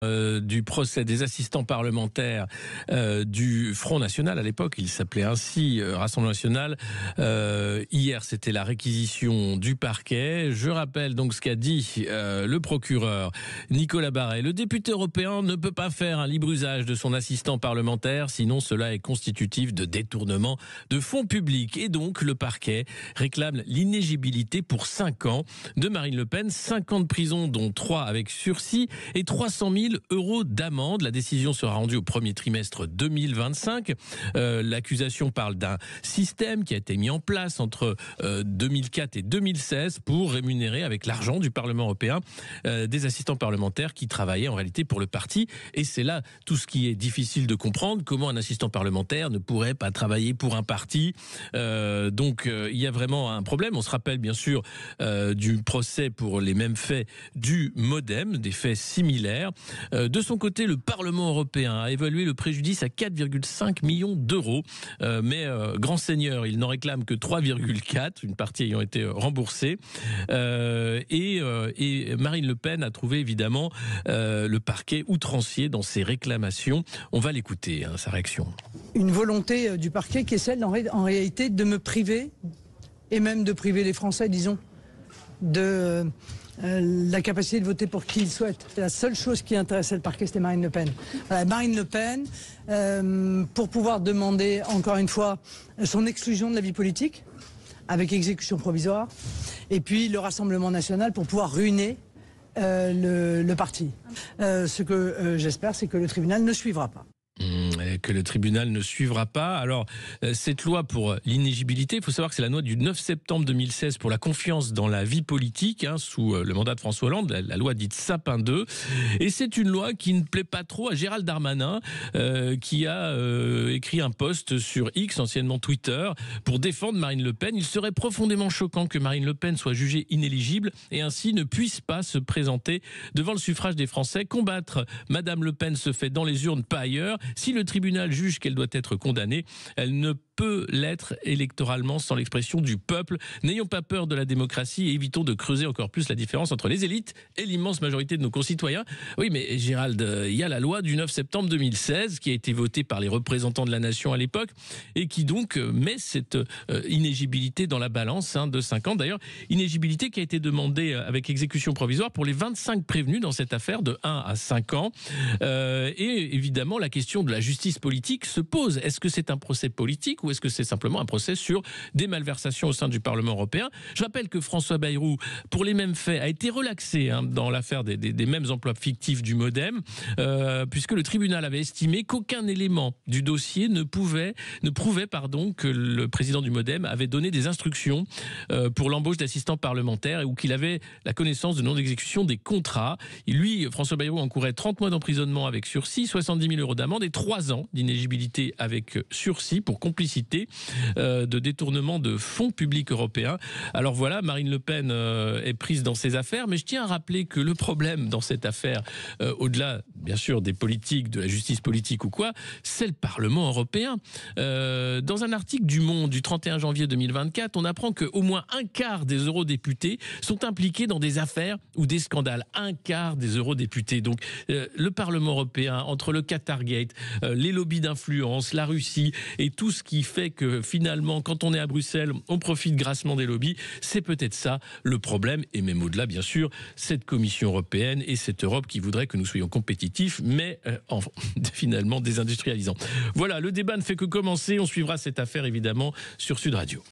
Du procès des assistants parlementaires du Front National. À l'époque, il s'appelait ainsi Rassemblement National. Hier, c'était la réquisition du parquet. Je rappelle donc ce qu'a dit le procureur Nicolas Barret. Le député européen ne peut pas faire un libre usage de son assistant parlementaire, sinon cela est constitutif de détournement de fonds publics. Et donc, le parquet réclame l'inéligibilité pour 5 ans de Marine Le Pen. 5 ans de prison, dont 3 avec sursis, et 300 000 € d'amende. La décision sera rendue au premier trimestre 2025. L'accusation parle d'un système qui a été mis en place entre 2004 et 2016 pour rémunérer avec l'argent du Parlement européen des assistants parlementaires qui travaillaient en réalité pour le parti. Et c'est là tout ce qui est difficile de comprendre, comment un assistant parlementaire ne pourrait pas travailler pour un parti. Donc il y a vraiment un problème. On se rappelle bien sûr du procès pour les mêmes faits du MoDem, des faits similaires. De son côté, le Parlement européen a évalué le préjudice à 4,5 millions d'euros. Mais grand seigneur, il n'en réclame que 3,4, une partie ayant été remboursée. Et Marine Le Pen a trouvé évidemment le parquet outrancier dans ses réclamations. On va l'écouter, sa réaction. Une volonté du parquet qui est celle en réalité de me priver, et même de priver les Français, disons, de la capacité de voter pour qui ils souhaitent. La seule chose qui intéressait le parquet, c'était Marine Le Pen. Marine Le Pen, pour pouvoir demander, encore une fois, son exclusion de la vie politique, avec exécution provisoire, et puis le Rassemblement National pour pouvoir ruiner le parti. Ce que j'espère, c'est que le tribunal ne suivra pas. Que le tribunal ne suivra pas. Alors, cette loi pour l'inéligibilité, il faut savoir que c'est la loi du 9 septembre 2016 pour la confiance dans la vie politique, sous le mandat de François Hollande, la loi dite Sapin 2. Et c'est une loi qui ne plaît pas trop à Gérald Darmanin, qui a écrit un post sur X, anciennement Twitter, pour défendre Marine Le Pen. Il serait profondément choquant que Marine Le Pen soit jugée inéligible et ainsi ne puisse pas se présenter devant le suffrage des Français. Combattre Madame Le Pen se fait dans les urnes, pas ailleurs. Si le tribunal juge qu'elle doit être condamnée, elle ne peut l'être électoralement sans l'expression du peuple. N'ayons pas peur de la démocratie et évitons de creuser encore plus la différence entre les élites et l'immense majorité de nos concitoyens. Oui, mais Gérald, il y a la loi du 9 septembre 2016 qui a été votée par les représentants de la nation à l'époque et qui donc met cette inéligibilité dans la balance de 5 ans. D'ailleurs, inéligibilité qui a été demandée avec exécution provisoire pour les 25 prévenus dans cette affaire de 1 à 5 ans. Et évidemment, la question de la justice politique se pose. Est-ce que c'est un procès politique ou est-ce que c'est simplement un procès sur des malversations au sein du Parlement européen? Je rappelle que François Bayrou, pour les mêmes faits, a été relaxé dans l'affaire des mêmes emplois fictifs du MoDem, puisque le tribunal avait estimé qu'aucun élément du dossier ne prouvait que le président du MoDem avait donné des instructions pour l'embauche d'assistants parlementaires ou qu'il avait la connaissance de non-exécution des contrats. Et lui, François Bayrou, encourait 30 mois d'emprisonnement avec sursis, 70 000 € d'amende et 3 ans d'inéligibilité avec sursis pour complicité de détournement de fonds publics européens. Alors voilà, Marine Le Pen est prise dans ces affaires, mais je tiens à rappeler que le problème dans cette affaire, au-delà bien sûr des politiques, de la justice politique ou quoi, c'est le Parlement européen. Dans un article du Monde du 31 janvier 2024, on apprend qu'au moins un quart des eurodéputés sont impliqués dans des affaires ou des scandales. Un quart des eurodéputés. Donc le Parlement européen, entre le Qatargate, les lobbies d'influence, la Russie et tout ce qui fait que finalement, quand on est à Bruxelles, on profite grassement des lobbies. C'est peut-être ça le problème, et même au-delà, bien sûr, cette Commission européenne et cette Europe qui voudrait que nous soyons compétitifs, mais finalement désindustrialisants. Voilà, le débat ne fait que commencer. On suivra cette affaire, évidemment, sur Sud Radio.